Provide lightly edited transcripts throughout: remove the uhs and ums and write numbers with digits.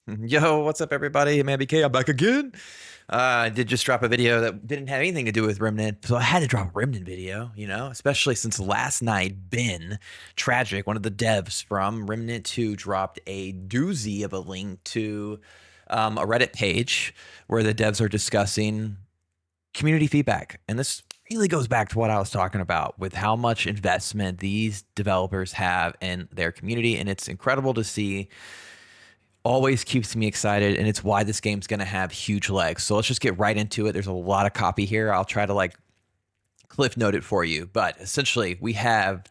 Yo, what's up, everybody? I'm BK. I'm back again. I did just drop a video that didn't have anything to do with Remnant, so I had to drop a Remnant video, especially since last night, Ben, Tragic, one of the devs from Remnant 2, dropped a doozy of a link to a Reddit page where the devs are discussing community feedback. And this really goes back to what I was talking about with how much investment these developers have in their community. And it's incredible to see, always keeps me excited, and it's why this game's going to have huge legs. So let's just get right into it. There's a lot of copy here. I'll try to cliff note it for you, but essentially we have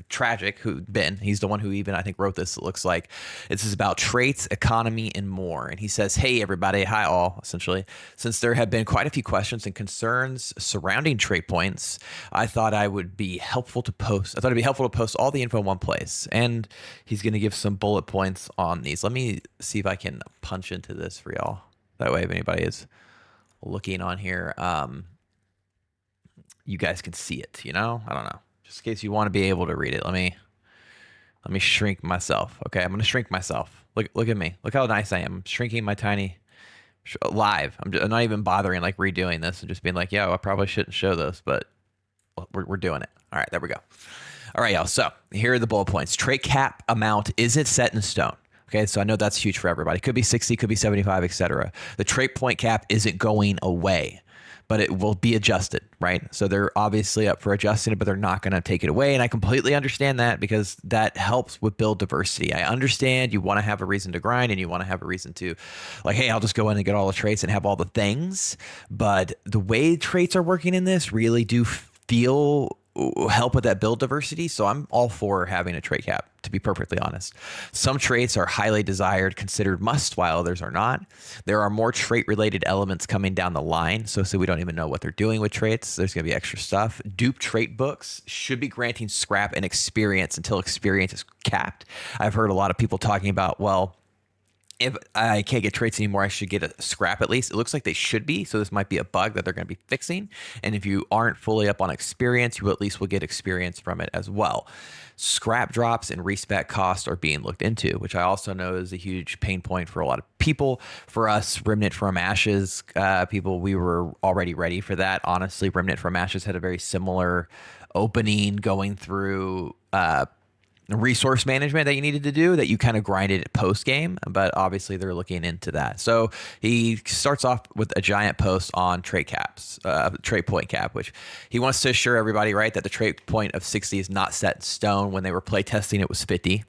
Tragic, who Ben, he's the one who even I think wrote this. It looks like this is about traits, economy, and more. And he says, "Hey everybody, hi all." Essentially, since there have been quite a few questions and concerns surrounding trait points, I thought I would be helpful to post. I thought it'd be helpful to post all the info in one place. And he's going to give some bullet points on these. Let me see if I can punch into this for y'all. That way, if anybody is looking on here, you guys can see it, I don't know. Just in case you want to be able to read it. Let me shrink myself. Okay, I'm gonna shrink myself. Look at me. Look how nice I am. I'm shrinking my tiny live. I'm not even bothering redoing this and just being like, yo, I probably shouldn't show this, but we're doing it. All right, there we go. All right, y'all. So here are the bullet points. Trait cap amount isn't set in stone. Okay, so I know that's huge for everybody. Could be 60, could be 75, etc. The trait point cap isn't going away, but it will be adjusted, right? So they're obviously up for adjusting it, but they're not going to take it away. And I completely understand that because that helps with build diversity. I understand you want to have a reason to grind and you want to have a reason to hey, I'll just go in and get all the traits and have all the things. But the way traits are working in this really do feel help with that build diversity. So I'm all for having a trait cap, to be perfectly honest. Some traits are highly desired, considered must, while others are not. There are more trait related elements coming down the line. So we don't even know what they're doing with traits. There's going to be extra stuff. Dupe trait books should be granting scrap and experience until experience is capped. I've heard a lot of people talking about, well, if I can't get traits anymore, I should get a scrap at least. It looks like they should be. So this might be a bug that they're going to be fixing. And if you aren't fully up on experience, you at least will get experience from it as well. Scrap drops and respec costs are being looked into, which I also know is a huge pain point for a lot of people. For us, Remnant from Ashes people, we were already ready for that. Honestly, Remnant from Ashes had a very similar opening going through resource management that you needed to do that you kind of grinded post game, but obviously they're looking into that. So he starts off with a giant post on trait caps, trait point cap, which he wants to assure everybody, right, that the trait point of 60 is not set in stone. When they were play testing, it was 50.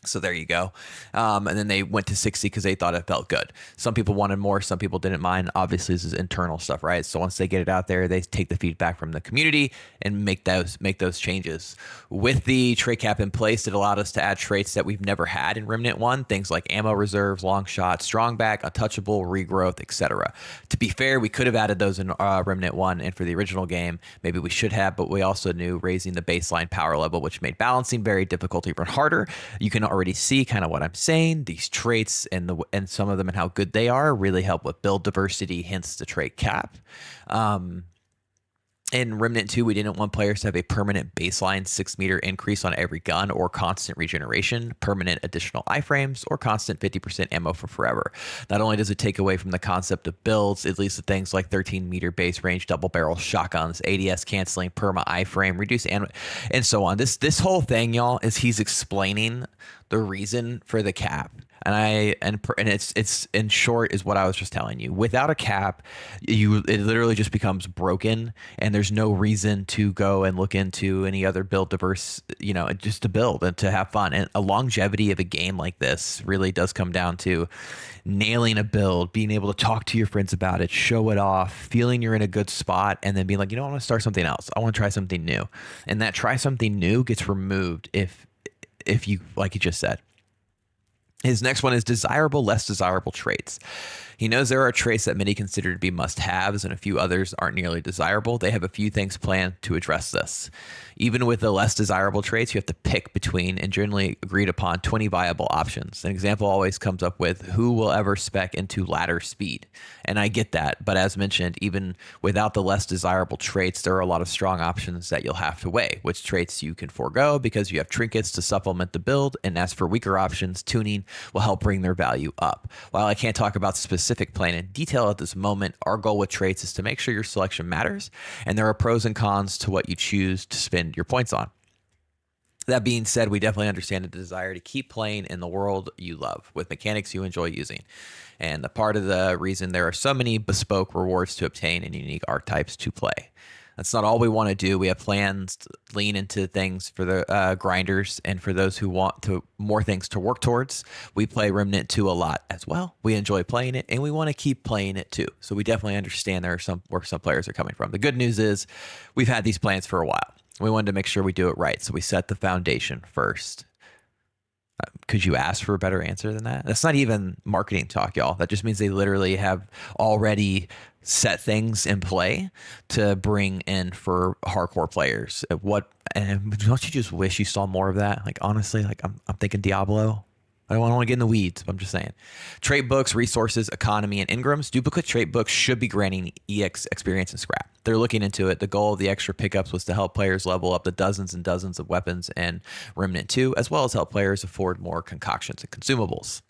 So there you go. And then they went to 60 because they thought it felt good. Some people wanted more. Some people didn't mind. Obviously, this is internal stuff, right? So once they get it out there, they take the feedback from the community and make those changes. With the trait cap in place, it allowed us to add traits that we've never had in Remnant 1. Things like ammo reserves, long shot, strong back, untouchable, regrowth, etc. To be fair, we could have added those in Remnant 1. And for the original game, maybe we should have. But we also knew raising the baseline power level, which made balancing very difficult, even harder. You can already see kind of what I'm saying. These traits and some of them and how good they are really help with build diversity, hence the trait cap. In Remnant 2, we didn't want players to have a permanent baseline 6-meter increase on every gun or constant regeneration, permanent additional iframes, or constant 50% ammo for forever. Not only does it take away from the concept of builds, it leads to things like 13-meter base range double barrel shotguns, ADS canceling, perma iframe, reduce ammo, and so on. This whole thing, y'all, is he's explaining the reason for the cap. And it's in short is what I was just telling you. Without a cap, it literally just becomes broken, and there's no reason to go and look into any other build diverse, just to build and to have fun. And a longevity of a game like this really does come down to nailing a build, being able to talk to your friends about it, show it off, feeling you're in a good spot, and then being like, I want to start something else. I want to try something new. And that try something new gets removed if you, like you just said. His next one is desirable, less desirable traits. He knows there are traits that many consider to be must-haves and a few others aren't nearly desirable. They have a few things planned to address this. Even with the less desirable traits, you have to pick between and generally agreed upon 20 viable options. An example always comes up with who will ever spec into ladder speed. And I get that, but as mentioned, even without the less desirable traits, there are a lot of strong options that you'll have to weigh, which traits you can forego because you have trinkets to supplement the build. And as for weaker options, tuning will help bring their value up. While I can't talk about specific plan in detail at this moment, our goal with traits is to make sure your selection matters and there are pros and cons to what you choose to spend your points on. That being said, we definitely understand the desire to keep playing in the world you love with mechanics you enjoy using. And the part of the reason there are so many bespoke rewards to obtain and unique archetypes to play. That's not all we want to do. We have plans to lean into things for the grinders and for those who want to more things to work towards. We play Remnant 2 a lot as well. We enjoy playing it and we want to keep playing it too. So we definitely understand there are where some players are coming from. The good news is we've had these plans for a while. We wanted to make sure we do it right. So we set the foundation first. Could you ask for a better answer than that? That's not even marketing talk, y'all. That just means they literally have already set things in play to bring in for hardcore players. And don't you just wish you saw more of that? Like, honestly, like I'm thinking Diablo. I don't want to get in the weeds, but I'm just saying. Trait books, resources, economy, and engrams. Duplicate trait books should be granting EX experience and scrap. They're looking into it. The goal of the extra pickups was to help players level up the dozens and dozens of weapons in Remnant 2, as well as help players afford more concoctions and consumables.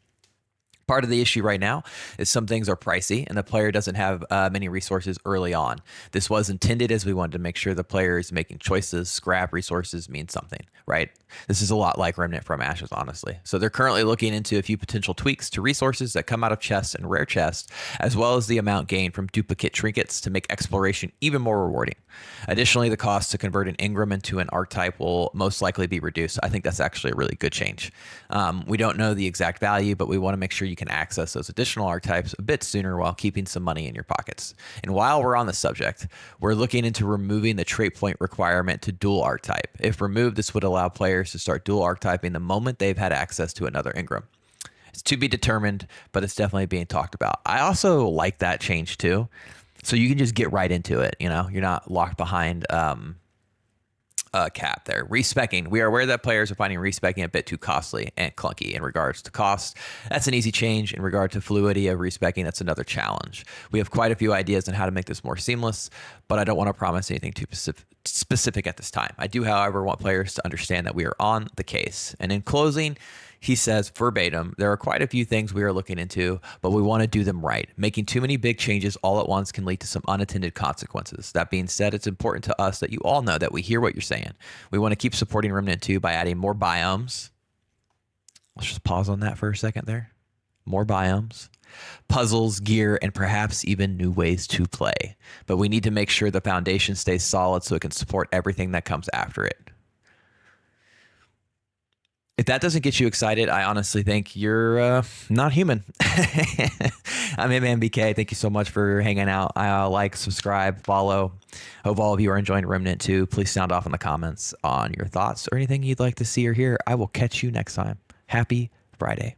Part of the issue right now is some things are pricey and the player doesn't have many resources early on. This was intended as we wanted to make sure the player is making choices. Scrap resources mean something, right? This is a lot like Remnant from Ashes, honestly. So they're currently looking into a few potential tweaks to resources that come out of chests and rare chests, as well as the amount gained from duplicate trinkets to make exploration even more rewarding. Additionally, the cost to convert an engram into an archetype will most likely be reduced. I think that's actually a really good change. We don't know the exact value, but we want to make sure you can access those additional archetypes a bit sooner while keeping some money in your pockets. And while we're on the subject, we're looking into removing the trait point requirement to dual archetype. If removed, this would allow players to start dual archetyping the moment they've had access to another engram. It's to be determined, but it's definitely being talked about. I also like that change too. So you can just get right into it. You know, you're not locked behind cap there. Respecking. We are aware that players are finding respecking a bit too costly and clunky in regards to cost. That's an easy change. In regard to fluidity of respecking, that's another challenge. We have quite a few ideas on how to make this more seamless, but I don't want to promise anything too specific at this time. I do, however, want players to understand that we are on the case. And in closing, he says verbatim, there are quite a few things we are looking into, but we want to do them right. Making too many big changes all at once can lead to some unintended consequences. That being said, it's important to us that you all know that we hear what you're saying. We want to keep supporting Remnant 2 by adding more biomes. Let's just pause on that for a second there. More biomes, puzzles, gear, and perhaps even new ways to play. But we need to make sure the foundation stays solid so it can support everything that comes after it. If that doesn't get you excited, I honestly think you're not human. I'm MBK. Thank you so much for hanging out. Like, subscribe, follow. Hope all of you are enjoying Remnant 2. Please sound off in the comments on your thoughts or anything you'd like to see or hear. I will catch you next time. Happy Friday.